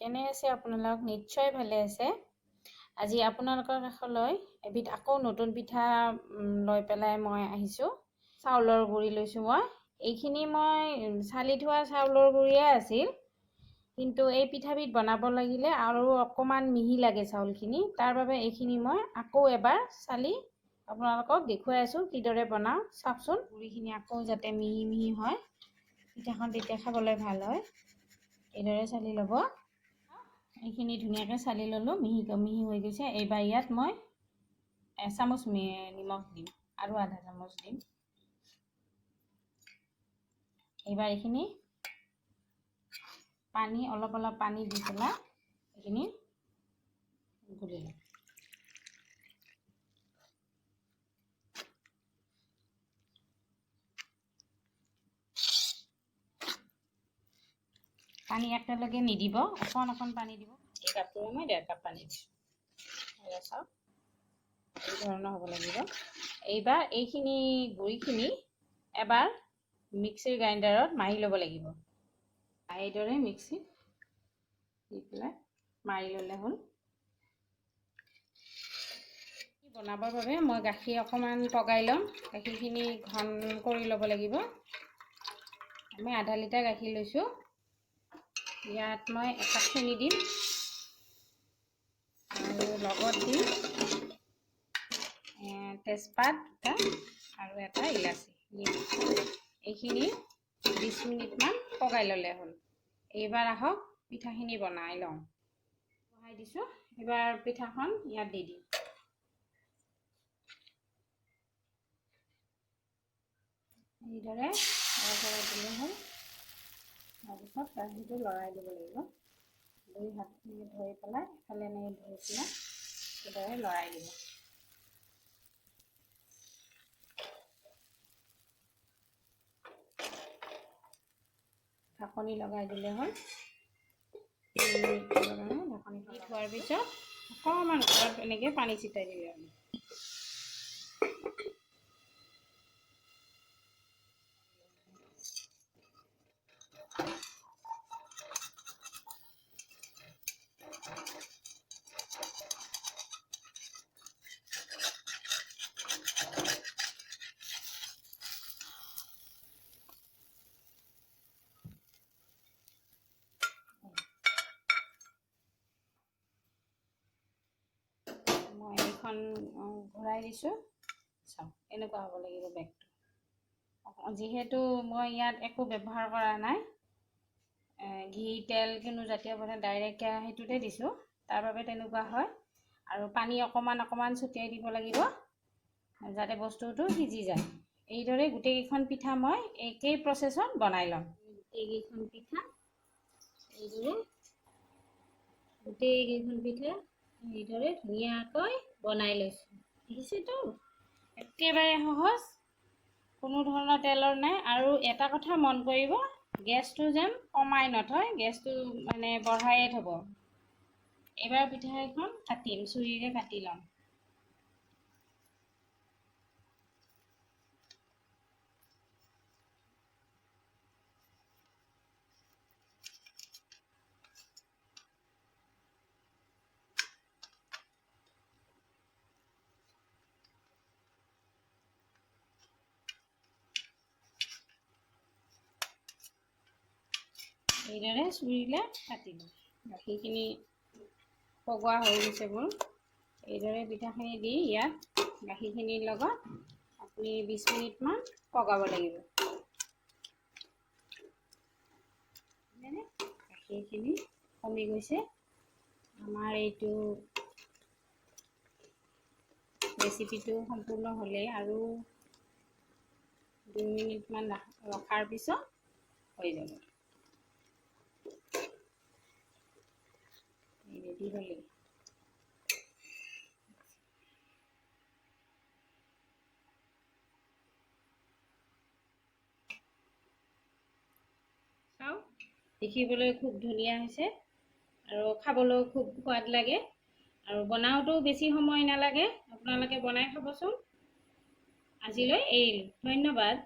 কেনে আছে আপোনালোক? নিশ্চয় ভালে আছে। আজি আপোনালোকৰ কাষলৈ এবিধ আকৌ নতুন পিঠা লৈ পেলাই মই আহিছোঁ। চাউলৰ গুড়ি লৈছোঁ মই। এইখিনি মই চালি থোৱা চাউলৰ গুড়িয়ে আছিল, কিন্তু এই পিঠাবিধ বনাব লাগিলে আৰু অকণমান মিহি লাগে চাউলখিনি। তাৰ বাবে এইখিনি মই আকৌ এবাৰ চালি আপোনালোকক দেখুৱাই আছোঁ কিদৰে বনাওঁ। চাওকচোন, গুড়িখিনি আকৌ যাতে মিহি মিহি হয়, পিঠাখন তেতিয়া খাবলৈ ভাল হয়। এইদৰে চালি ল'ব। এইখিনি ধুনীয়াকৈ চালি ল'লোঁ, মিহি হৈ গৈছে। এইবাৰ ইয়াত মই এচামুচ নিমখ দিম আৰু আধা চামুচ দিম। এইবাৰ এইখিনি অলপ পানী দি পেলাই এইখিনি গুলি ল'ম। পানী একেলগে নিদিব, অকণ পানী দিব। এই কাপটোৰে মই 1.5 কাপ পানী দিছোঁ। চাওক, এই ধৰণৰ হ'ব লাগিব। এইবাৰ এইখিনি গুড়িখিনি এবাৰ মিক্সিৰ গ্ৰাইণ্ডাৰত মাৰি ল'ব লাগিব। এইদৰে মিক্সিত দি পেলাই মাৰি ল'লে হ'ল। বনাবৰ বাবে মই গাখীৰ অকণমান পগাই ল'ম। গাখীৰখিনি ঘন কৰি ল'ব লাগিব। আমি আধা লিটাৰ গাখীৰ লৈছোঁ। ইয়াত মই 1 কাপ চেনি দিম আৰু লগত দিম তেজপাত দুটা আৰু এটা ইলাচি। এইখিনি 20 মিনিটমান পগাই ল'লে হ'ল। এইবাৰ আহক পিঠাখিনি বনাই লওঁ। বহাই দিছোঁ। এইবাৰ পিঠাখন ইয়াত দি দিম। এইদৰে দিলে হ'ল। তাৰপিছত কেৰাহীটো লৰাই দিব লাগিব। 2 হাতখিনি ধৰি পেলাই এফালে ধৰি পেলাই এইদৰে লৰাই দিব। ঢাকনি লগাই দিলে হ'ল। ঢাকনি থোৱাৰ পিছত অকণমান ওপৰত এনেকৈ পানী ছিটাই দিলে হ'ল। মই এইখন ঘূৰাই দিছোঁ। চাওক, এনেকুৱা হ'ব লাগিব বেগটো। যিহেতু মই ইয়াত একো ব্যৱহাৰ কৰা নাই, ঘি তেল কোনো জাতীয় পদাৰ্থ, ডাইৰেক্ট কেৰাহীটোতে দিছোঁ, তাৰ বাবে তেনেকুৱা হয়। আৰু পানী অকণমান ছটিয়াই দিব লাগিব যাতে বস্তুটো সিজি যায়। এইদৰে গোটেইকেইখন পিঠা মই একেই প্ৰচেছত বনাই ল'ম। গোটেইকেইখন পিঠা এইদৰে ধুনীয়াকৈ বনাই লৈছোঁ। দেখিছেতো, একেবাৰে সহজ, কোনো ধৰণৰ তেলৰ নাই। আৰু এটা কথা মন কৰিব, গেছটো যেন কমাই নথয়, গেছটো বঢ়ায়ে থ'ব। এইবাৰ পিঠা এখন কাটিম, চুৰিৰে কাটি ল'ম। এইদৰে চুৰিলে কাটি দিম। গাখীৰখিনি পগোৱা হৈ গৈছে মোৰ। এইদৰে পিঠাখিনি দি ইয়াত গাখীৰখিনিৰ লগত আপুনি 20 মিনিটমান পগাব লাগিব। গাখীৰখিনি কমি গৈছে। আমাৰ এইটো ৰেচিপিটো সম্পূৰ্ণ হ'লে আৰু 2 মিনিটমান ৰখাৰ পিছত হৈ যাব। ৰেডি হ'লে চাওক, দেখিবলৈ খুব ধুনীয়া হৈছে আৰু খাবলৈও খুব সোৱাদ লাগে। আৰু বনাওঁতেও বেছি সময় নালাগে। আপোনালোকে বনাই খাবচোন। আজিলৈ এৰিলোঁ। ধন্যবাদ।